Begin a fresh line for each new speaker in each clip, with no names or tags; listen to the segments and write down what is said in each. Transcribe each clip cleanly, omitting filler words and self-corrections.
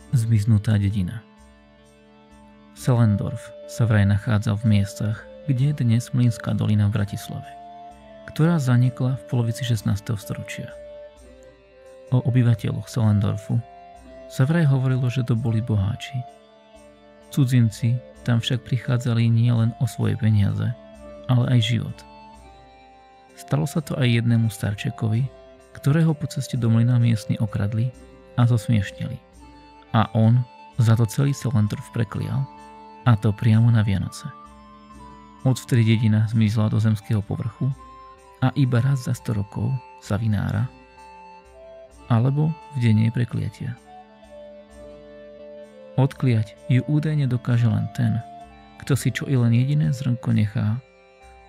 Zmiznutá dedina. Sellendorf sa vraj nachádzal v miestach, kde je dnes Mlynská dolina v Bratislave, ktorá zanikla v polovici 16. storočia. O obyvateľoch Sellendorfu sa vraj hovorilo, že to boli boháči. Cudzinci tam však prichádzali nielen o svoje peniaze, ale aj život. Stalo sa to aj jednému starčekovi, ktorého po ceste do mlyna miestni okradli a zosmiešnili. A on za to celý Sellendorf preklial, a to priamo na Vianoce. Odvtedy dedina zmizla do zemského povrchu a iba raz za 100 rokov sa vynára, alebo v deň jej prekliatia. Odkliať ju údajne dokáže len ten, kto si čo i len jediné zrnko nechá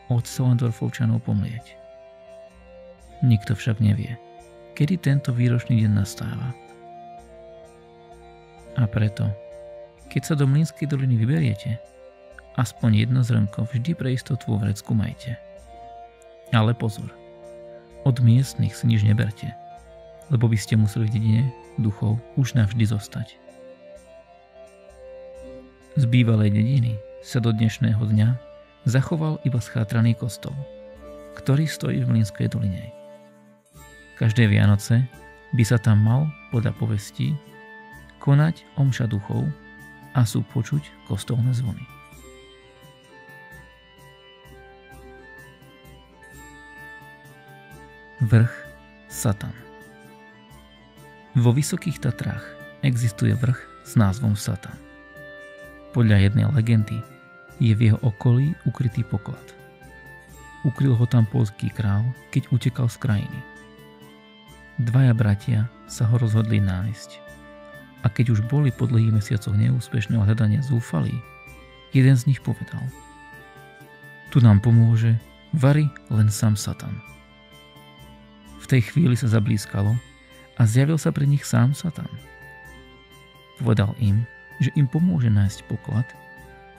od Sellendorfovčanov pomlieť. Nikto však nevie, kedy tento výročný deň nastáva. A preto, keď sa do Mlynskej doliny vyberiete, aspoň jedno zrnko vždy pre istotu vo vrecku majte. Ale pozor, od miestnych si nič neberte, lebo by ste museli v dedine duchov už navždy zostať. Z bývalej dediny sa do dnešného dňa zachoval iba schátraný kostol, ktorý stojí v Mlynskej doline. Každé Vianoce by sa tam mal, podľa povestí, konať omša duchov a sú počuť kostolné zvony. Vrch Satan. Vo Vysokých Tatrách existuje vrch s názvom Satan. Podľa jednej legendy je v jeho okolí ukrytý poklad. Ukryl ho tam poľský král, keď utekal z krajiny. Dvaja bratia sa ho rozhodli nájsť. A keď už boli po dlhých mesiacoch neúspešného hľadania zúfalí, jeden z nich povedal: Tu nám pomôže vari len sám Satan. V tej chvíli sa zablískalo a zjavil sa pri nich sám Satan. Povedal im, že im pomôže nájsť poklad,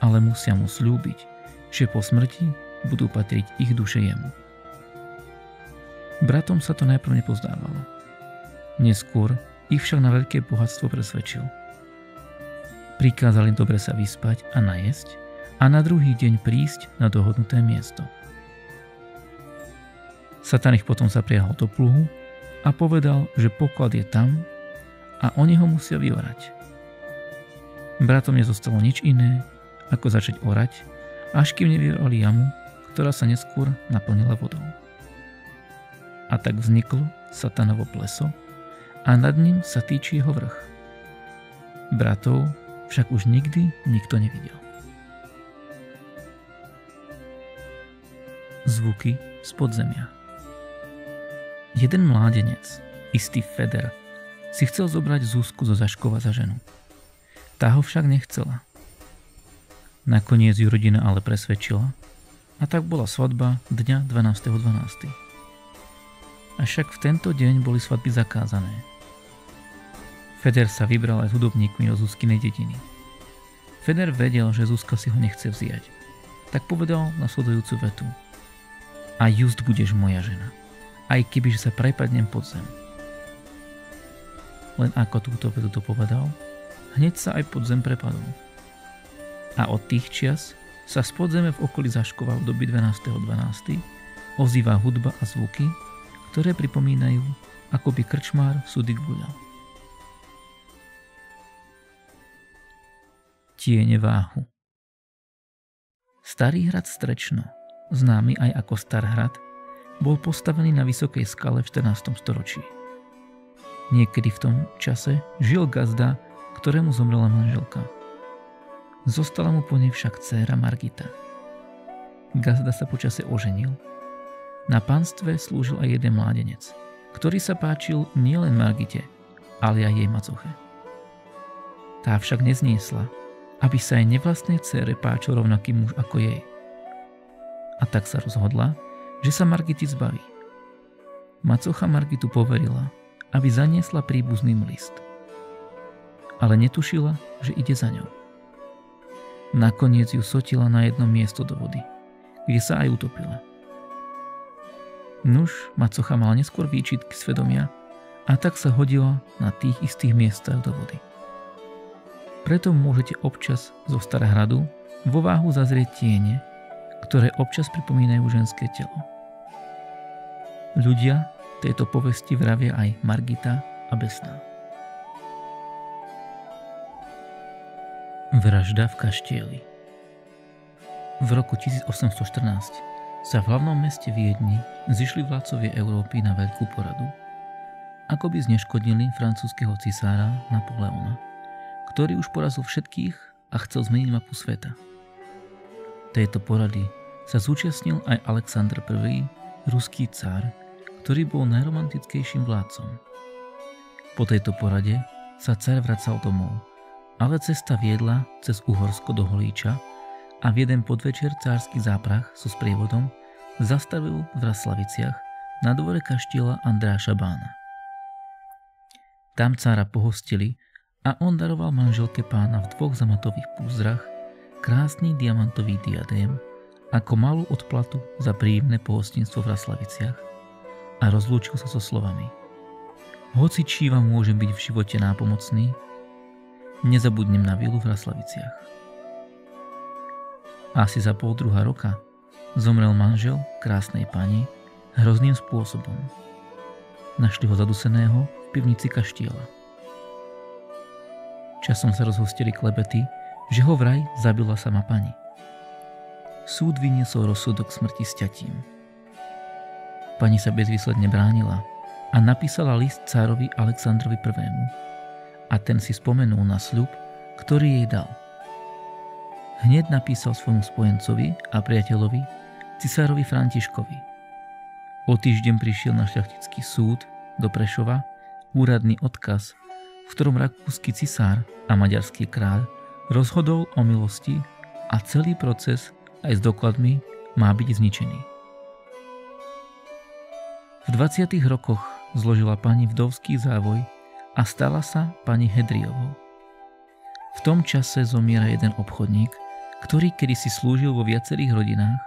ale musia mu sľúbiť, že po smrti budú patriť ich duše jemu. Bratom sa to najprv nepozdávalo. Neskôr ich však na veľké bohatstvo presvedčil. Prikázali dobre sa vyspať a najesť a na druhý deň prísť na dohodnuté miesto. Satan ich potom zapriahol do pluhu a povedal, že poklad je tam a oni ho musia vyorať. Bratom nezostalo nič iné, ako začať orať, až kým nevyorali jamu, ktorá sa neskôr naplnila vodou. A tak vzniklo Satanovo pleso a nad ním sa týči jeho vrch. Bratov však už nikdy nikto nevidel. Zvuky z podzemia. Jeden mládenec, istý Feder, si chcel zobrať Zuzku zo Zaškova za ženu. Tá ho však nechcela. Nakoniec ju rodina ale presvedčila a tak bola svadba dňa 12.12. Avšak v tento deň boli svadby zakázané. Feder sa vybral aj s hudobníkmi do Zuzkinej dediny. Feder vedel, že Zuzka si ho nechce vziať, tak povedal nasledujúcu vetu: A just budeš moja žena, aj kebyže sa prepadnem pod zem. Len ako túto vetu to povedal, hneď sa aj pod zem prepadol. A od tých čias sa z podzeme v okolí Zaškova v doby 12.12. ozýva hudba a zvuky, ktoré pripomínajú, ako by krčmár sudik guľal. Tiene Váhu. Starý hrad Strečno, známy aj ako Starhrad, bol postavený na vysokej skale v 14. storočí. Niekedy v tom čase žil gazda, ktorému zomrela manželka. Zostala mu po nej však dcéra Margita. Gazda sa počase oženil. Na panstve slúžil aj jeden mládenec, ktorý sa páčil nielen Margite, ale aj jej macoche. Tá však nezniesla, aby sa aj nevlastnej dcére páčil rovnaký muž ako jej. A tak sa rozhodla, že sa Margity zbaví. Macocha Margitu poverila, aby zaniesla príbuzným list. Ale netušila, že ide za ňou. Nakoniec ju sotila na jedno miesto do vody, kde sa aj utopila. Nuž, macocha mala neskôr výčitky svedomia a tak sa hodila na tých istých miestach do vody. Preto môžete občas zo Starhradu vo váhu zazrieť tiene, ktoré občas pripomínajú ženské telo. Ľudia tejto povesti vravia aj Margita a Besná. Vražda v kaštieli. V roku 1814 sa v hlavnom meste Viedni zišli vládcovia Európy na veľkú poradu, ako by zneškodnili francúzskeho cisára Napoleona, ktorý už porazil všetkých a chcel zmeniť mapu sveta. Tejto porady sa zúčastnil aj Alexander I, ruský cár, ktorý bol najromantickejším vládcom. Po tejto porade sa cár vracal domov, ale cesta viedla cez Uhorsko do Holíča a v jeden podvečer cársky záprah so sprievodom zastavil v Vraslaviciach na dvore kaštieľa Andráša Bána. Tam cára pohostili a on daroval manželke pána v 2 zamatových púzrach krásny diamantový diadém ako malú odplatu za príjemné pohostinstvo v Vraslaviciach a rozlúčil sa so slovami: Hoci čí vám môžem byť v živote nápomocný, nezabudnem na vilu v Vraslaviciach. Asi za 1,5 roka zomrel manžel krásnej pani hrozným spôsobom. Našli ho zaduseného v pivnici kaštieľa. Časom sa rozhostili klebety, že ho vraj zabila sama pani. Súd vyniesol rozsudok smrti sťatím. Pani sa bezvýsledne bránila a napísala list cárovi Alexandrovi I. A ten si spomenul na sľub, ktorý jej dal. Hneď napísal svojmu spojencovi a priateľovi, cisárovi Františkovi. O týždeň prišiel na šľachtický súd do Prešova úradný odkaz, v ktorom rakúsky cisár a maďarský kráľ rozhodol o milosti a celý proces aj s dokladmi má byť zničený. V 20. rokoch zložila pani vdovský závoj a stala sa pani Hedriovou. V tom čase zomiera jeden obchodník, ktorý kedysi slúžil vo viacerých rodinách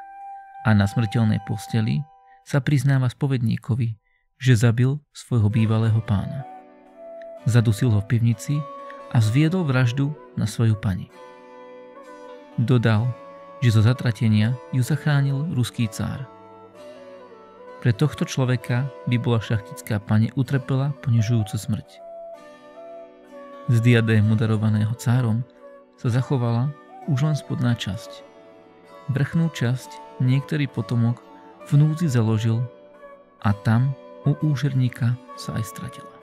a na smrteľnej posteli sa priznáva spovedníkovi, že zabil svojho bývalého pána. Zadusil ho v pivnici a zviedol vraždu na svoju pani. Dodal, že zo zatratenia ju zachránil ruský cár. Pre tohto človeka by bola šľachtická pani utrpela ponižujúcu smrť. Z diadému darovaného cárom sa zachovala už len spodná časť. Vrchnú časť niektorý potomok v núdzi založil a tam u úžerníka sa aj stratila.